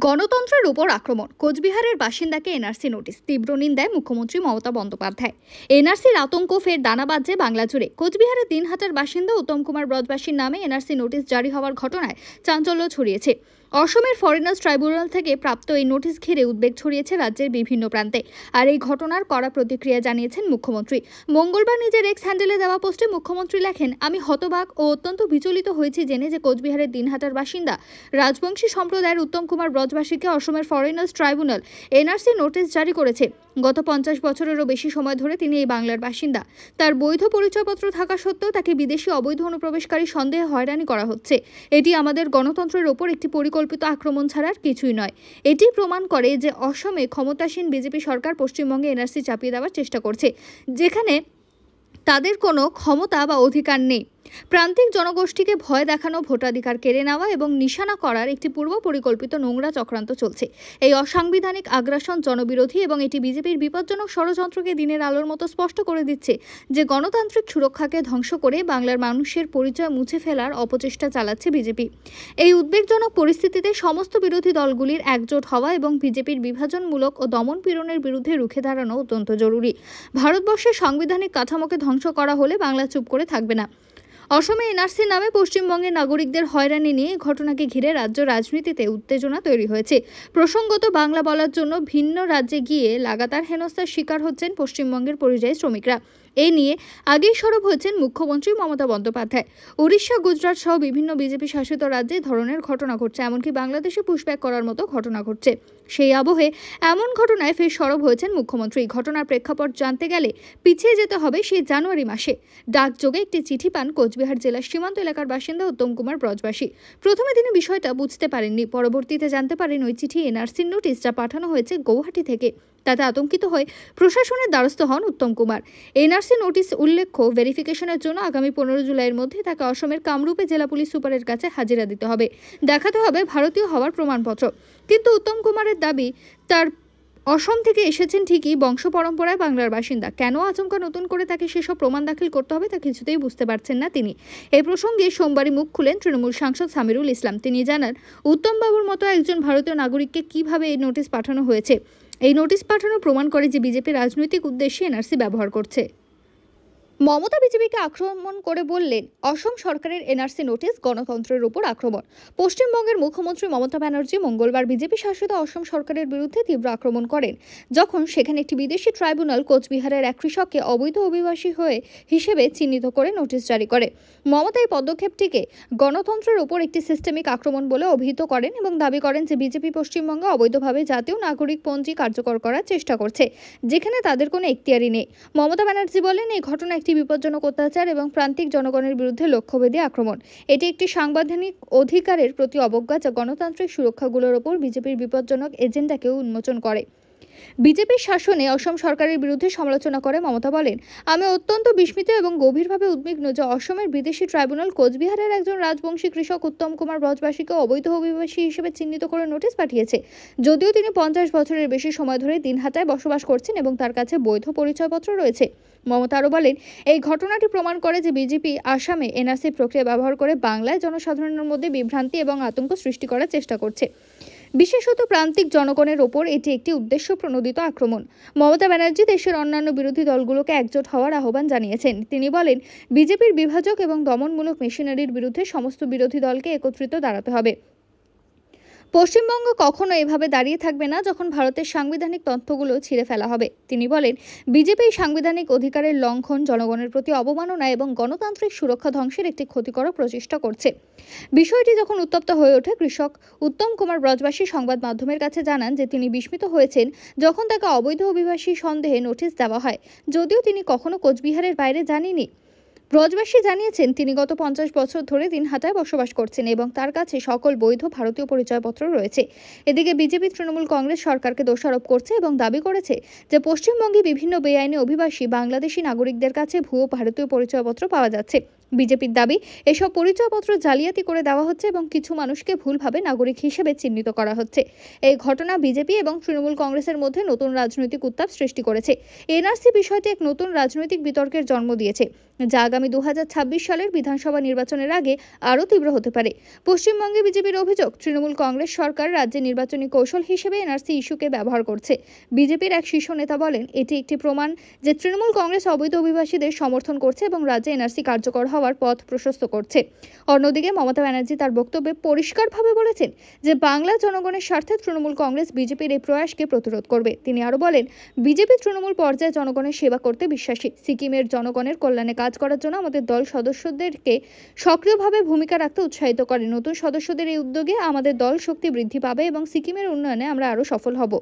গণতন্ত্রের উপর আক্রমণ, কোচবিহারের বাসিন্দাকে এনআরসি নোটিশ, তীব্র নিন্দায় মুখ্যমন্ত্রী মমতা বন্দ্যোপাধ্যায়। এনআরসির আতঙ্ক ফের দানা বাজছে বাংলা জুড়ে। কোচবিহারের দিনহাটার বাসিন্দা উত্তম কুমার ব্রজবাসীর নামে এনআরসি নোটিশ জারি হওয়ার ঘটনায় চাঞ্চল্য ছড়িয়েছে। অসমের ফরেনার্স ট্রাইব্যুনাল থেকে প্রাপ্ত এই নোটিশ ঘিরে উদ্বেগ ছড়িয়েছে রাজ্যের বিভিন্ন প্রান্তে। আর এই ঘটনার কড়া প্রতিক্রিয়া জানিয়েছেন মুখ্যমন্ত্রী। মঙ্গলবার নিজের এক্স হ্যান্ডেলে দেওয়া পোস্টে মুখ্যমন্ত্রী লেখেন, আমি হতবাক ও অত্যন্ত বিচলিত হয়েছি জেনে যে কোচবিহারের দিনহাটার বাসিন্দা রাজবংশী সম্প্রদায়ের উত্তম কুমার ব্রজবাসীকে অসমের ফরেনার্স ট্রাইব্যুনাল এনআরসি নোটিশ জারি করেছে। গত 50 বছরেরও বেশি সময় ধরে তিনি এই বাংলার বাসিন্দা। তার বৈধ পরিচয়পত্র থাকা সত্ত্বেও তাকে বিদেশি অবৈধ অনুপ্রবেশকারী সন্দেহে হয়রানি করা হচ্ছে। এটি আমাদের গণতন্ত্রের ওপর একটি পরিকল্পিত আক্রমণ ছাড়া আর কিছুই নয়। এটি প্রমাণ করে যে অসমে ক্ষমতাসীন বিজেপি সরকার পশ্চিমবঙ্গে এনআরসি চাপিয়ে দেওয়ার চেষ্টা করছে, যেখানে তাদের কোনো ক্ষমতা বা অধিকার নেই। প্রান্তিক জনগোষ্ঠীকে ভয় দেখানো, ভোটাধিকার কেড়ে নেওয়া এবং নিশানা করার একটি পূর্ব পরিকল্পিত নোংরা চক্রান্ত চলছে। এই অসাংবিধানিক আগ্রাসন জনবিরোধী এবং এটি বিজেপির বিপজ্জনক ষড়যন্ত্রকে দিনের আলোর মতো স্পষ্ট করে দিচ্ছে যে গণতান্ত্রিক সুরক্ষাকে ধ্বংস করে বাংলার মানুষের পরিচয় মুছে ফেলার অপচেষ্টা চালাচ্ছে বিজেপি। এই উদ্বেগজনক পরিস্থিতিতে সমস্ত বিরোধী দলগুলির একজোট হওয়া এবং বিজেপির বিভাজনমূলক ও দমন পীড়নের বিরুদ্ধে রুখে দাঁড়ানো অত্যন্ত জরুরি। ভারতবর্ষের সাংবিধানিক কাঠামোকে ধ্বংস করা হলে বাংলা চুপ করে থাকবে না। অসমে এনআরসির নামে পশ্চিমবঙ্গের নাগরিকদের হয়রানি নিয়ে ঘটনাকে ঘিরে রাজ্য রাজনীতিতে উত্তেজনা তৈরি হয়েছে। প্রসঙ্গত, বাংলা বলার জন্য ভিন্ন রাজ্যে গিয়ে লাগাতার হেনস্থার শিকার হচ্ছেন পশ্চিমবঙ্গের পরিযায়ী শ্রমিকরা। এই নিয়ে আগেই সরব হয়েছেন মুখ্যমন্ত্রী মমতা বন্দ্যোপাধ্যায়। উড়িষ্যা, গুজরাট সহ বিভিন্ন বিজেপি শাসিত রাজ্যে ধরনের ঘটনা ঘটছে, এমনকি বাংলাদেশে পুশব্যাক করার মতো ঘটনা ঘটছে। সেই আবহে এমন ঘটনায় ফের সরব হয়েছেন মুখ্যমন্ত্রী। ঘটনার প্রেক্ষাপট জানতে গেলে পিছিয়ে যেতে হবে সেই জানুয়ারি মাসে। ডাকযোগে একটি চিঠি পান কোচবিহার জেলার সীমান্ত এলাকার বাসিন্দা উত্তম কুমার ব্রজবাসী। প্রথমে তিনি বিষয়টা বুঝতে পারেননি, পরবর্তীতে জানতে পারেন ওই চিঠি এনআরসির নোটিশ যা পাঠানো হয়েছে গৌহাটি থেকে। তাতে আতঙ্কিত হয়ে প্রশাসনের দ্বারস্থ হন উত্তম কুমার। এনআরসি নোটিশ উল্লেখ্য, ভেরিফিকেশনের জন্য আগামী 15 জুলাইয়ের মধ্যে তাকে অসমের কামরূপে জেলা পুলিশ সুপারের কাছে হাজিরা দিতে হবে, দেখাতে হবে ভারতীয় হওয়ার প্রমাণপত্র। কিন্তু উত্তম কুমারের দাবি, তার অসম থেকে এসেছেন ঠিকই, বংশ পরম্পরায় বাংলার বাসিন্দা। কেন আচমকা নতুন করে তাকে সেসব প্রমাণ দাখিল করতে হবে তা কিছুতেই বুঝতে পারছেন না তিনি। এই প্রসঙ্গে সোমবারই মুখ খুলেন তৃণমূল সাংসদ সামিরুল ইসলাম। তিনি জানান, উত্তমবাবুর মতো একজন ভারতীয় নাগরিককে কিভাবে এই নোটিশ পাঠানো হয়েছে। এই নোটিশ পাঠানো প্রমাণ করে যে বিজেপি রাজনৈতিক উদ্দেশ্যে এনআরসি ব্যবহার করছে। মমতা বিজেপিকে আক্রমণ করে বললেন, অসম সরকারের এনআরসি নোটিশ গণতন্ত্রের উপর আক্রমণ। পশ্চিমবঙ্গের মুখ্যমন্ত্রী মমতা ব্যানার্জি মঙ্গলবার বিজেপি শাসিত অসম সরকারের বিরুদ্ধে তীব্র আক্রমণ করেন, যখন সেখানে একটি বিদেশি ট্রাইব্যুনাল কোচবিহারের এক কৃষককে অবৈধ অভিবাসী হিসেবে চিহ্নিত করে নোটিশ জারি করে। মমতা এই পদক্ষেপটিকে গণতন্ত্রের উপর একটি সিস্টেমিক আক্রমণ বলে অভিহিত করেন এবং দাবি করেন যে বিজেপি পশ্চিমবঙ্গে অবৈধভাবে জাতীয় নাগরিক পঞ্জি কার্যকর করার চেষ্টা করছে, যেখানে তাদের কোনো এখতিয়ারই নেই। মমতা ব্যানার্জি বলেন, এই ঘটনা একটি বিপজ্জনক অত্যাচার এবং প্রান্তিক জনগণের বিরুদ্ধে লক্ষ্যভেদী আক্রমণ। এটি একটি সাংবিধানিক অধিকারের প্রতি অবজ্ঞা, যা গণতান্ত্রিক সুরক্ষাগুলোর ওপর বিজেপির বিপজ্জনক এজেন্ডাকেও উন্মোচন করে। বিজেপির শাসনে অসম সরকারের বিরুদ্ধে সমালোচনা করে মমতা বলেন, আমি অত্যন্ত বিস্মিত এবং গভীরভাবে উদ্বিগ্ন যে অসমের বিদেশি ট্রাইব্যুনাল কোচবিহারের একজন রাজবংশী কৃষক উত্তম কুমার ব্রজবাসীকে অবৈধ অভিবাসী হিসেবে চিহ্নিত করে নোটিশ পাঠিয়েছে। যদিও তিনি 50 বছরের বেশি সময় ধরে দিনহাটায় বসবাস করছেন এবং তার কাছে বৈধ পরিচয়পত্র রয়েছে। মমতা আরও বলেন, এই ঘটনাটি প্রমাণ করে যে বিজেপি আসামে এনআরসি প্রক্রিয়া ব্যবহার করে বাংলায় জনসাধারণের মধ্যে বিভ্রান্তি এবং আতঙ্ক সৃষ্টি করার চেষ্টা করছে। বিশেষত প্রান্তিক জনগণের ওপর এটি একটি উদ্দেশ্য প্রণোদিত আক্রমণ। মমতা ব্যানার্জি দেশের অন্যান্য বিরোধী দলগুলোকে একজোট হওয়ার আহ্বান জানিয়েছেন। তিনি বলেন, বিজেপির বিভাজক এবং দমনমূলক মেশিনারির বিরুদ্ধে সমস্ত বিরোধী দলকে একত্রিত দাঁড়াতে হবে। পশ্চিমবঙ্গ কখনো এভাবে দাঁড়িয়ে থাকবে না যখন ভারতের সাংবিধানিক তথ্যগুলো ছিঁড়ে ফেলা হবে। তিনি বলেন, বিজেপি সাংবিধানিক অধিকারের লঙ্ঘন, জনগণের প্রতি অবমাননা এবং গণতান্ত্রিক সুরক্ষা ধ্বংসের একটি ক্ষতিকর প্রচেষ্টা করছে। বিষয়টি যখন উত্তপ্ত হয়ে ওঠে, কৃষক উত্তম কুমার ব্রজবাসী সংবাদ মাধ্যমের কাছে জানান যে তিনি বিস্মিত হয়েছেন যখন তাকে অবৈধ অভিবাসী সন্দেহে নোটিশ দেওয়া হয়, যদিও তিনি কখনো কোচবিহারের বাইরে জানেননি। ব্রজবাসী জানিয়েছেন, তিনি গত 50 বছর ধরে দিনহাটায় বসবাস করছেন এবং তার কাছে সকল বৈধ ভারতীয় পরিচয়পত্র রয়েছে। এদিকে বিজেপি তৃণমূল কংগ্রেস সরকারকে দোষারোপ করছে এবং দাবি করেছে যে পশ্চিমবঙ্গে বিভিন্ন বেআইনি অভিবাসী বাংলাদেশি নাগরিকদের কাছে ভুয়ো ভারতীয় পরিচয়পত্র পাওয়া যাচ্ছে। বিজেপির দাবি, এসব পরিচয়পত্র জালিয়াতি করে দেওয়া হচ্ছে এবং কিছু মানুষকে ভুলভাবে নাগরিক হিসেবে চিহ্নিত করা হচ্ছে। এই ঘটনা বিজেপি এবং তৃণমূল কংগ্রেসের মধ্যে নতুন রাজনৈতিক উত্তাপ সৃষ্টি করেছে। এনআরসি বিষয়টি এক নতুন রাজনৈতিক বিতর্কের জন্ম দিয়েছে, যা আগামী 2026 সালের বিধানসভা নির্বাচনের আগে আরও তীব্র হতে পারে। পশ্চিমবঙ্গে বিজেপির অভিযোগ, তৃণমূল কংগ্রেস সরকার রাজ্যে নির্বাচনী কৌশল হিসেবে এনআরসি ইস্যুকে ব্যবহার করছে। বিজেপির এক শীর্ষ নেতা বলেন, এটি একটি প্রমাণ যে তৃণমূল কংগ্রেস অবৈধ অভিবাসীদের সমর্থন করছে এবং রাজ্যে এনআরসি কার্যকর হওয়ার পথ প্রশস্ত করছে। অন্যদিকে মমতা ব্যানার্জি তার বক্তব্যে পরিষ্কারভাবে বলেছেন যে বাংলার জনগণের স্বার্থে তৃণমূল কংগ্রেস বিজেপির এই প্রয়াসকে প্রতিরোধ করবে। তিনি আরও বলেন, বিজেপি তৃণমূল পর্যায়ে জনগণের সেবা করতে বিশ্বাসী। সিকিমের জনগণের কল্যাণে কাজ করার জন্য আমাদের দল সদস্যদেরকে সক্রিয়ভাবে ভূমিকা রাখতে উৎসাহিত করে। নতুন সদস্যদের এই উদ্যোগে আমাদের দল শক্তি বৃদ্ধি পাবে এবং সিকিমের উন্নয়নে আমরা আরও সফল হব।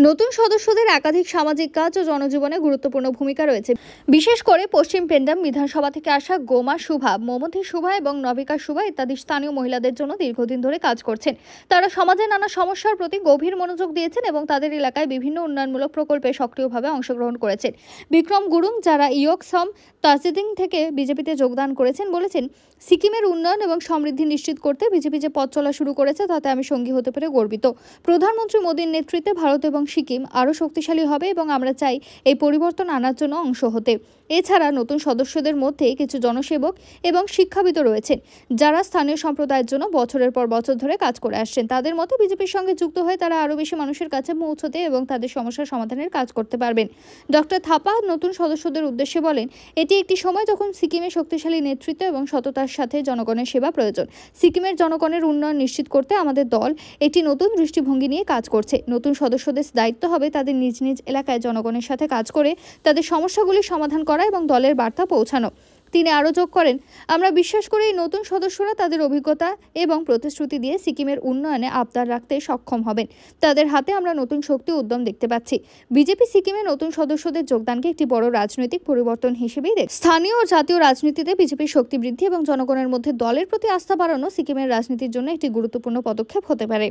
নতুন সদস্যদের একাধিক সামাজিক কাজ ও জনজীবনে গুরুত্বপূর্ণ ভূমিকা রয়েছে। বিশেষ করে পশ্চিম পেন্ডাম বিধানসভা থেকে আসা গোমা শুভা, মমথি শুভা এবং নবিকা শুভা ইত্যাদি স্থানীয় মহিলাদের জন্য দীর্ঘদিন ধরে কাজ করছেন। তারা সমাজে নানা সমস্যার প্রতি গভীর মনোযোগ দিয়েছেন এবং তাদের এলাকায় বিভিন্ন উন্নয়নমূলক প্রকল্পে সক্রিয়ভাবে অংশগ্রহণ করেছেন। বিক্রম গুরুং, যারা ইয়কসম তাজিদিং থেকে বিজেপিতে যোগদান করেছেন, বলেছেন, সিকিমের উন্নয়ন এবং সমৃদ্ধি নিশ্চিত করতে বিজেপি যে পথ চলা শুরু করেছে তাতে আমি সঙ্গী হতে পেরে গর্বিত। প্রধানমন্ত্রী মোদীর নেতৃত্বে ভারত এবং সিকিম আরও শক্তিশালী হবে এবং আমরা চাই এই পরিবর্তন আনার জন্য অংশ হতে। এছাড়া নতুন সদস্যদের মধ্যে কিছু জনসেবক এবং শিক্ষাবিদ রয়েছেন, যারা স্থানীয় সম্প্রদায়ের জন্য বছরের পর বছর ধরে কাজ করে আসছেন। তাদের মতে বিজেপির সঙ্গে যুক্ত হয়ে তারা আরও বেশি মানুষের কাছে পৌঁছতে এবং তাদের সমস্যার সমাধানের কাজ করতে পারবেন। ডক্টর থাপা নতুন সদস্যদের উদ্দেশ্যে বলেন, এটি একটি সময় যখন সিকিমে শক্তিশালী নেতৃত্ব এবং সততার সাথে জনগণের সেবা প্রয়োজন। সিকিমের জনগণের উন্নয়ন নিশ্চিত করতে আমাদের দল একটি নতুন দৃষ্টিভঙ্গি নিয়ে কাজ করছে। নতুন সদস্যদের দায়িত্ব হবে তাদের নিজ নিজ এলাকায় জনগণের সাথে কাজ করে তাদের সমস্যাগুলি সমাধান করা এবং দলের বার্তা পৌঁছানো। তিনি আরও যোগ করেন, আমরা বিশ্বাস করি এই নতুন সদস্যরা তাদের অভিজ্ঞতা এবং প্রতিশ্রুতি দিয়ে সিকিমের উন্নয়নে আবদার রাখতে সক্ষম হবেন। তাদের হাতে আমরা নতুন শক্তি ও উদ্যম দেখতে পাচ্ছি। বিজেপি সিকিমে নতুন সদস্যদের যোগদানকে একটি বড় রাজনৈতিক পরিবর্তন হিসেবেই দেখে। স্থানীয় ও জাতীয় রাজনীতিতে বিজেপির শক্তি বৃদ্ধি এবং জনগণের মধ্যে দলের প্রতি আস্থা বাড়ানো সিকিমের রাজনীতির জন্য একটি গুরুত্বপূর্ণ পদক্ষেপ হতে পারে।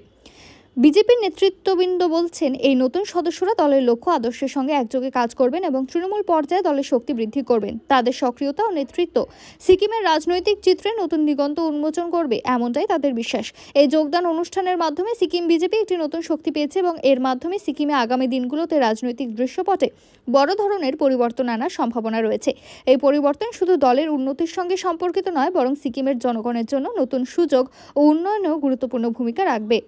বিজেপির নেতৃত্ববৃন্দ বলছেন, এই নতুন সদস্যরা দলের লক্ষ্য আদর্শের সঙ্গে একযোগে কাজ করবেন এবং তৃণমূল পর্যায়ে দলের শক্তি বৃদ্ধি করবেন। তাদের সক্রিয়তা ও নেতৃত্ব সিকিমের রাজনৈতিক চিত্রে নতুন দিগন্ত উন্মোচন করবে, এমনটাই তাদের বিশ্বাস। এই যোগদান অনুষ্ঠানের মাধ্যমে সিকিম বিজেপি একটি নতুন শক্তি পেয়েছে এবং এর মাধ্যমে সিকিমে আগামী দিনগুলোতে রাজনৈতিক দৃশ্যপটে বড় ধরনের পরিবর্তন আনার সম্ভাবনা রয়েছে। এই পরিবর্তন শুধু দলের উন্নতির সঙ্গে সম্পর্কিত নয়, বরং সিকিমের জনগণের জন্য নতুন সুযোগ ও উন্নয়নেও গুরুত্বপূর্ণ ভূমিকা রাখবে।